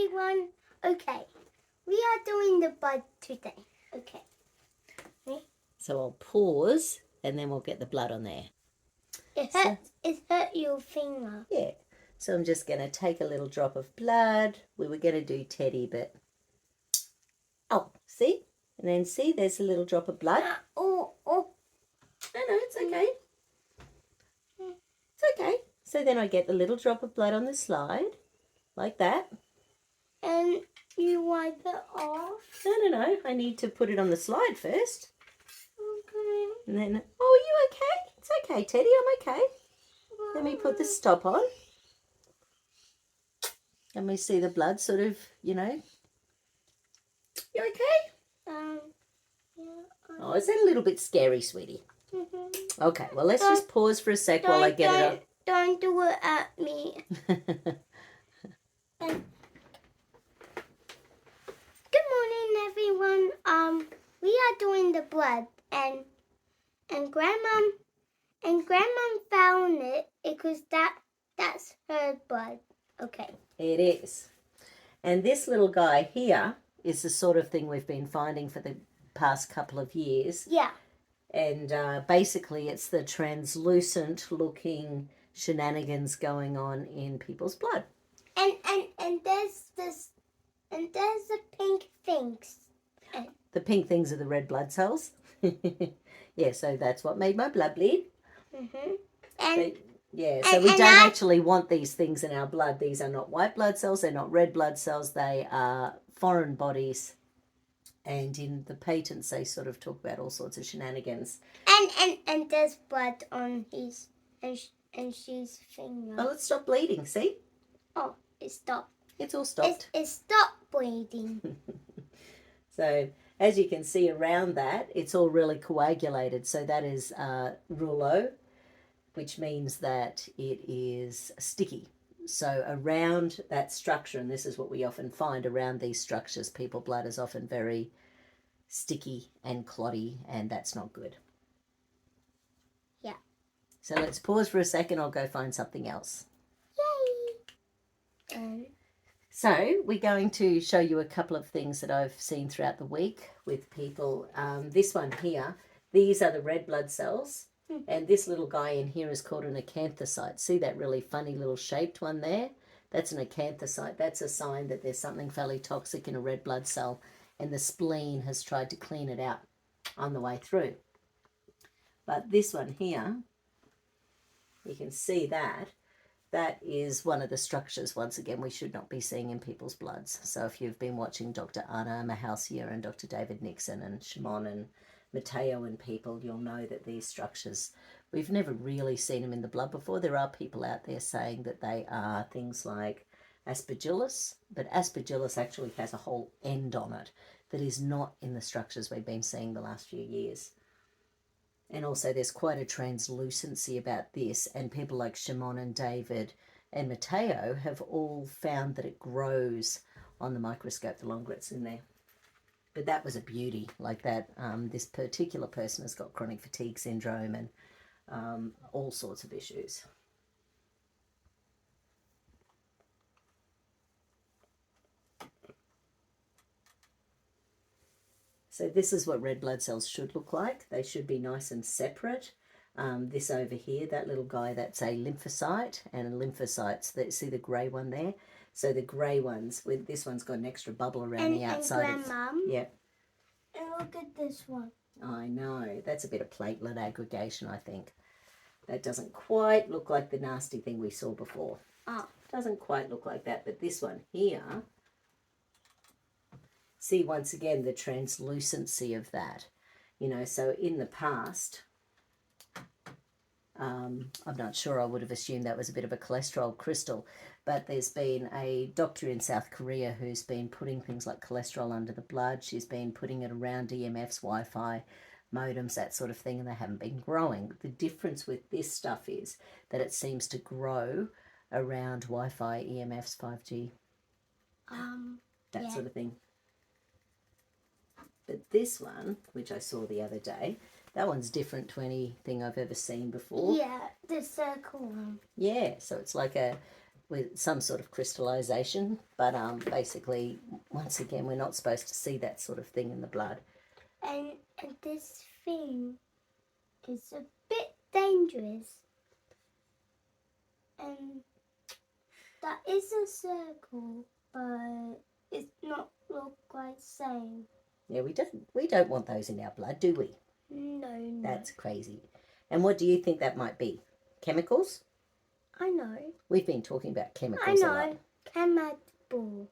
everyone. Okay, we are doing the blood today. Okay. So I'll pause and then we'll get the blood on there. It hurt your finger. Yeah. So I'm just going to take a little drop of blood. We were going to do Teddy, but... Oh, see? And then see, there's a little drop of blood. Oh. No, it's okay. It's okay. So then I get the little drop of blood on the slide, like that. And you wipe it off? No. I need to put it on the slide first. Okay. And then, oh, are you okay? It's okay, Teddy, I'm okay. Let me put the stop on. And we see the blood sort of, you know. You okay? Yeah. Oh, is that a little bit scary, sweetie? Mm-hmm. Okay, well, let's just pause for a sec while I get it up. Don't do it at me. Good morning, everyone. We are doing the blood, and Grandma found it because that's her blood. Okay. It is. And this little guy here is the sort of thing we've been finding for the past couple of years. Yeah. And basically it's the translucent looking shenanigans going on in people's blood. And there's the pink things. The pink things are the red blood cells. Yeah, so that's what made my blood bleed. Mm-hmm. So we don't actually want these things in our blood. These are not white blood cells. They're not red blood cells. They are foreign bodies. And in the patents, they sort of talk about all sorts of shenanigans. And there's blood on his and she's finger. Well, it stopped bleeding, see? Oh, it stopped. It's all stopped. It stopped bleeding. So as you can see around that, it's all really coagulated. So that is rouleau, which means that it is sticky. So around that structure, and this is what we often find around these structures, people's blood is often very sticky and clotty, and that's not good. Yeah. So let's pause for a second. I'll go find something else. Yay! So we're going to show you a couple of things that I've seen throughout the week with people. This one here, these are the red blood cells. And this little guy in here is called an acanthocyte. See that really funny little shaped one there? That's an acanthocyte. That's a sign that there's something fairly toxic in a red blood cell, and the spleen has tried to clean it out on the way through. But this one here, you can see that. That is one of the structures, once again, we should not be seeing in people's bloods. So if you've been watching Dr. Anna Mahalsia and Dr. David Nixon and Shimon and Mateo and people, you'll know that these structures, we've never really seen them in the blood before. There are people out there saying that they are things like aspergillus, but aspergillus actually has a whole end on it that is not in the structures we've been seeing the last few years. And also there's quite a translucency about this, and people like Shimon and David and Mateo have all found that it grows on the microscope the longer it's in there. But that was a beauty, like that. This particular person has got chronic fatigue syndrome and all sorts of issues. So this is what red blood cells should look like. They should be nice and separate. This over here, that little guy, that's a lymphocyte, and lymphocytes, see the grey one there? So the grey ones, this one's got an extra bubble around the outside. And Grandma? Yep. And look at this one. I know. That's a bit of platelet aggregation, I think. That doesn't quite look like the nasty thing we saw before. Oh. Doesn't quite look like that, but this one here, see once again the translucency of that. You know, so in the past, I'm not sure, I would have assumed that was a bit of a cholesterol crystal, but there's been a doctor in South Korea who's been putting things like cholesterol under the blood. She's been putting it around EMFs, Wi-Fi, modems, that sort of thing, and they haven't been growing. The difference with this stuff is that it seems to grow around Wi-Fi, EMFs, 5G, that sort of thing. But this one, which I saw the other day, that one's different to anything I've ever seen before. Yeah, the circle one. Yeah, so it's like a with some sort of crystallization. But basically, once again, we're not supposed to see that sort of thing in the blood. And this thing is a bit dangerous. And that is a circle, but it's not look quite the same. Yeah, we don't want those in our blood, do we? No. That's crazy. And what do you think that might be? Chemicals? I know. We've been talking about I chemicals a lot. know. Cannibal.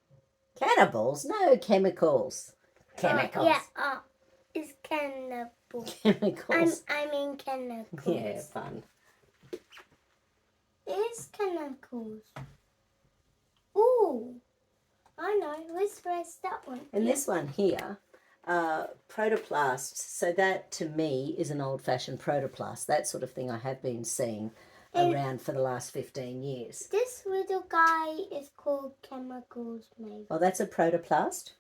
Cannibals? No, chemicals. Chemicals. Yeah. It's cannibal. Chemicals. I mean chemicals. Yeah, fun. It's chemicals. Ooh. I know. Let's press that one. And this one here, protoplast. So that to me is an old-fashioned protoplast. That sort of thing I have been seeing around for the last 15 years. This little guy is called chemicals, maybe. Well, that's a protoplast.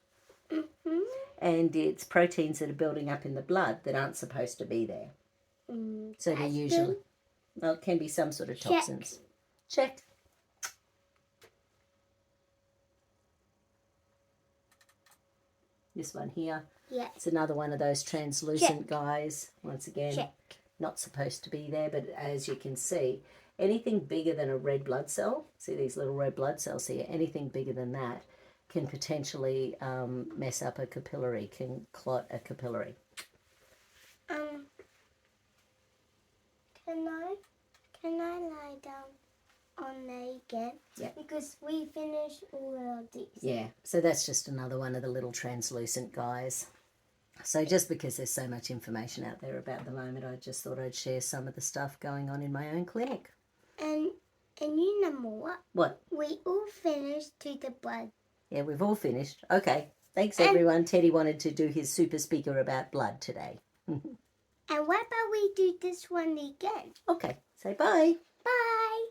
Mm-hmm. And it's proteins that are building up in the blood that aren't supposed to be there. So they're usually, well, it can be some sort of toxins. Check. This one here. Yeah. It's another one of those translucent guys. Once again, Check. not supposed to be there, but as you can see, anything bigger than a red blood cell, see these little red blood cells here, anything bigger than that can potentially mess up a capillary, can clot a capillary. Can I lie down on there again? Yeah. Because we finished all of these. Yeah, so that's just another one of the little translucent guys. So just because there's so much information out there about the moment, I just thought I'd share some of the stuff going on in my own clinic. And you know what? What? We all finished to the blood. Yeah, we've all finished. Okay, thanks everyone. Teddy wanted to do his super speaker about blood today. And what about we do this one again? Okay, say bye. Bye.